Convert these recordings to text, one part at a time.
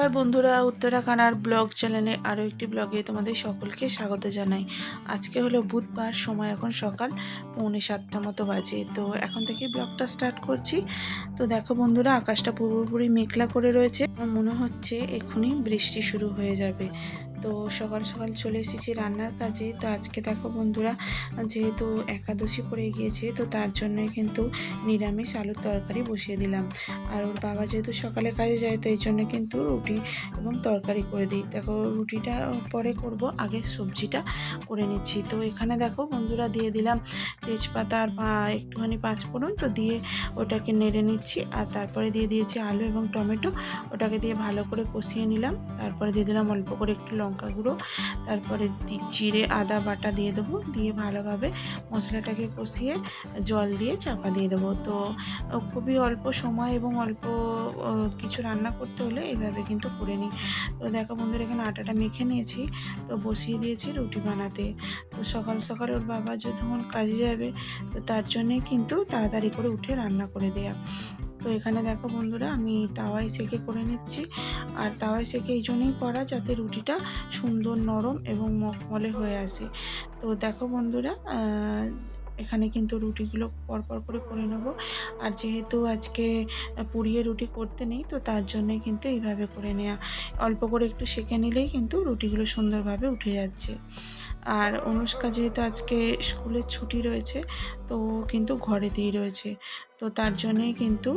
নমস্কার বন্ধুরা, উত্তরাখানার ব্লগ চ্যানেলে আরও একটি ব্লগে তোমাদের সকলকে স্বাগত জানাই। আজকে হলো বুধবার, সময় এখন সকাল 6:45 মতো বাজে। তো এখন থেকে ব্লগটা স্টার্ট করছি। তো দেখো বন্ধুরা, আকাশটা পুরোপুরি মেঘলা করে রয়েছে। আমার মনে হচ্ছে এক্ষুনি বৃষ্টি শুরু হয়ে যাবে। তো সকাল সকাল চলে এসেছি রান্নার কাজে। তো আজকে দেখো বন্ধুরা, যেহেতু একাদশী পড়ে গিয়েছে, তো তার জন্যই কিন্তু নিরামিষ আলুর তরকারি বসিয়ে দিলাম। আর ওর বাবা যেহেতু সকালে কাজে যায়, তো এই জন্য কিন্তু রুটি এবং তরকারি করে দিই। দেখো রুটিটা পরে করব, আগে সবজিটা করে নিচ্ছি। তো এখানে দেখো বন্ধুরা, দিয়ে দিলাম তেজপাতা আর একটুখানি পাঁচফোড়ন, তো দিয়ে ওটাকে নেড়ে নিচ্ছি। আর তারপরে দিয়ে দিয়েছি আলু এবং টমেটো, ওটাকে দিয়ে ভালো করে কষিয়ে নিলাম। তারপরে দিয়ে দিলাম অল্প করে একটু লঙ্কা গুঁড়ো, তারপরে জিরে আদা বাটা দিয়ে দেবো। দিয়ে ভালোভাবে মশলাটাকে কষিয়ে জল দিয়ে চাপা দিয়ে দেবো। তো খুবই অল্প সময় এবং অল্প কিছু রান্না করতে হলে এইভাবে কিন্তু করে নিই। তো দেখো বন্ধুরা, এখানে আটাটা মেখে নিয়েছি, তো বসিয়ে দিয়েছি রুটি বানাতে। তো সকাল সকাল ওর বাবা যখন কাজে যাবে, তো তার জন্যে কিন্তু তাড়াতাড়ি করে উঠে রান্না করে দেয়া। তো এখানে দেখো বন্ধুরা, আমি তাওয়ায় সেঁকে করে নিচ্ছি। আর তাওয়ায় সেঁকে এই জন্যই করা, যাতে রুটিটা সুন্দর নরম এবং মখমলে হয়ে আসে। তো দেখো বন্ধুরা, এখানে কিন্তু রুটিগুলো পরপর করে নেব। আর যেহেতু আজকে পুড়িয়ে রুটি করতে নেই, তো তার জন্যে কিন্তু এইভাবে করে নেওয়া। অল্প করে একটু সেঁকে নিলেই কিন্তু রুটিগুলো সুন্দরভাবে উঠে যাচ্ছে। আর অনুষ্কা যেহেতু আজকে স্কুলের ছুটি রয়েছে, তো কিন্তু ঘরেতেই রয়েছে, তো তার জন্যেই কিন্তু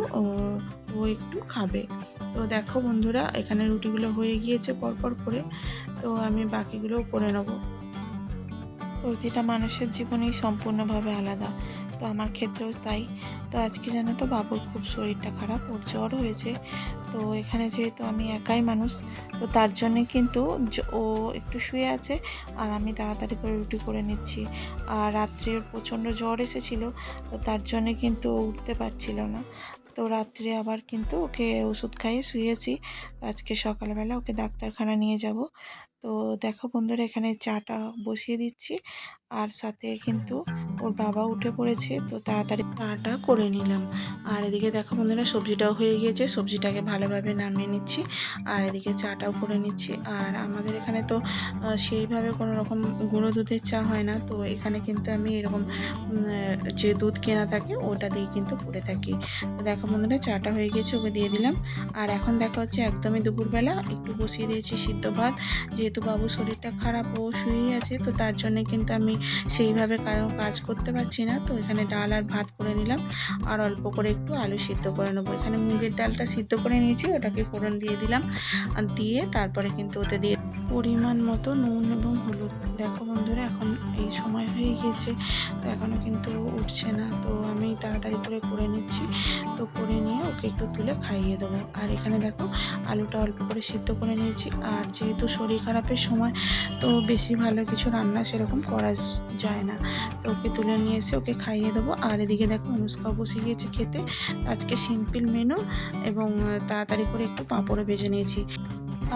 ও একটু খাবে। তো দেখো বন্ধুরা, এখানে রুটিগুলো হয়ে গিয়েছে পরপর করে, তো আমি বাকিগুলোও করে নেবো। প্রতিটা মানুষের জীবনেই সম্পূর্ণভাবে আলাদা, তো আমার ক্ষেত্রেও তাই। তো আজকে জানো তো, বাবুর খুব শরীরটা খারাপ, ওর জ্বর হয়েছে। তো এখানে যেহেতু আমি একাই মানুষ, তো তার জন্যে কিন্তু ও একটু শুয়ে আছে, আর আমি তাড়াতাড়ি করে রুটি করে নিচ্ছি। আর রাত্রে ওর প্রচণ্ড জ্বর এসেছিলো, তো তার জন্যে কিন্তু ও উঠতে পারছিল না। তো রাত্রে আবার কিন্তু ওকে ওষুধ খাইয়ে শুয়েছি। আজকে সকালবেলা ওকে ডাক্তারখানা নিয়ে যাব। তো দেখো বন্ধুরা, এখানে চাটা বসিয়ে দিচ্ছি, আর সাথে কিন্তু ওর বাবা উঠে পড়েছে, তো তাড়াতাড়ি চাটা করে নিলাম। আর এদিকে দেখো বন্ধুরা, সবজিটাও হয়ে গিয়েছে, সবজিটাকে ভালোভাবে নামিয়ে নিচ্ছি, আর এদিকে চাটাও করে নিচ্ছি। আর আমাদের এখানে তো সেইভাবে কোনো রকম গুঁড়ো দুধের চা হয় না, তো এখানে কিন্তু আমি এরকম যে দুধ কেনা থাকে ওটা দিয়ে কিন্তু করে থাকি। তো দেখো বন্ধুরা, চাটা হয়ে গিয়েছে, ওকে দিয়ে দিলাম। আর এখন দেখা হচ্ছে একদমই দুপুরবেলা, একটু বসিয়ে দিয়েছি সিদ্ধ ভাত। যেহেতু বাবুর শরীরটা খারাপ, ও শুয়েই আছে, তো তার জন্যে কিন্তু আমি সেইভাবে কাজ করতে পারছি না। তো এখানে ডাল আর ভাত করে নিলাম, আর অল্প করে একটু আলু সিদ্ধ করে নেবো। এখানে মুগের ডালটা সিদ্ধ করে নিয়েছি, ওটাকে ফোড়ন দিয়ে দিলাম। আর দিয়ে তারপরে কিন্তু ওতে দিয়ে পরিমাণ মতো নুন এবং হলুদ। দেখো বন্ধুরা, এখন এই সময় হয়ে গিয়েছে, তো এখনও কিন্তু উঠছে না। তো আমি তাড়াতাড়ি করে নিচ্ছি। তো করে নিয়ে ওকে একটু তুলে খাইয়ে দেবো। আর এখানে দেখো, আলুটা অল্প করে সিদ্ধ করে নিয়েছি। আর যেহেতু শরীর খারাপের সময়, তো বেশি ভালো কিছু রান্না সেরকম করা যায় না। তো ওকে তুলে নিয়ে এসে ওকে খাইয়ে দেবো। আর এদিকে দেখো, অনুষ্কাও বসে গিয়েছে খেতে। আজকে সিম্পল মেনু, এবং তাড়াতাড়ি করে একটু পাঁপড়ও ভেজে নিয়েছি।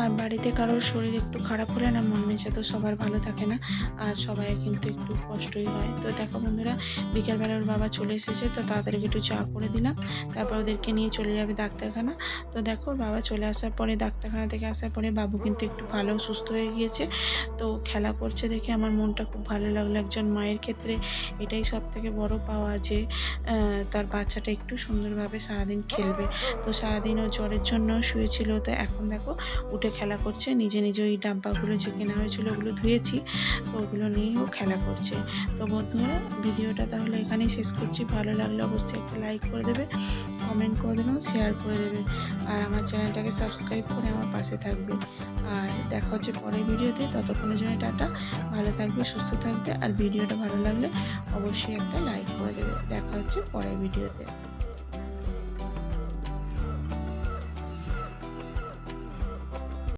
আর বাড়িতে কারোর শরীর একটু খারাপ হলে না, মন মেজাজ তো সবার ভালো থাকে না, আর সবাই কিন্তু একটু কষ্টই হয়। তো দেখো বন্ধুরা, বিকেলবেলা ওর বাবা চলে এসেছে, তো তাড়াতাড়ি একটু চা করে দিলাম। তারপর ওদেরকে নিয়ে চলে যাবে ডাক্তারখানা। তো দেখো, ওর বাবা চলে আসার পরে, ডাক্তারখানা থেকে আসার পরে, বাবু কিন্তু একটু ভালো সুস্থ হয়ে গিয়েছে। তো খেলা করছে দেখে আমার মনটা খুব ভালো লাগলো। একজন মায়ের ক্ষেত্রে এটাই সব থেকে বড় পাওয়া, যে তার বাচ্চাটা একটু সুন্দরভাবে সারাদিন খেলবে। তো সারাদিন ও জ্বরের জন্য শুয়েছিল, তো এখন দেখো উঠে খেলা করছে। নিজে নিজে ওই ডাব্বাগুলো যে কেনা হয়েছিল ওগুলো ধুয়েছি, তো ওগুলো নিয়েও খেলা করছে। তো বন্ধুরা, ভিডিওটা তাহলে এখানেই শেষ করছি। ভালো লাগলে অবশ্যই একটা লাইক করে দেবে, কমেন্ট করে দেবে, শেয়ার করে দেবে। আর আমার চ্যানেলটাকে সাবস্ক্রাইব করে আমার পাশে থাকবে। আর দেখা হচ্ছে পরের ভিডিওতে। ততক্ষণের জন্য টাটা, ভালো থাকবে, সুস্থ থাকবে। আর ভিডিওটা ভালো লাগলে অবশ্যই একটা লাইক করে দেবে। দেখা হচ্ছে পরের ভিডিওতে।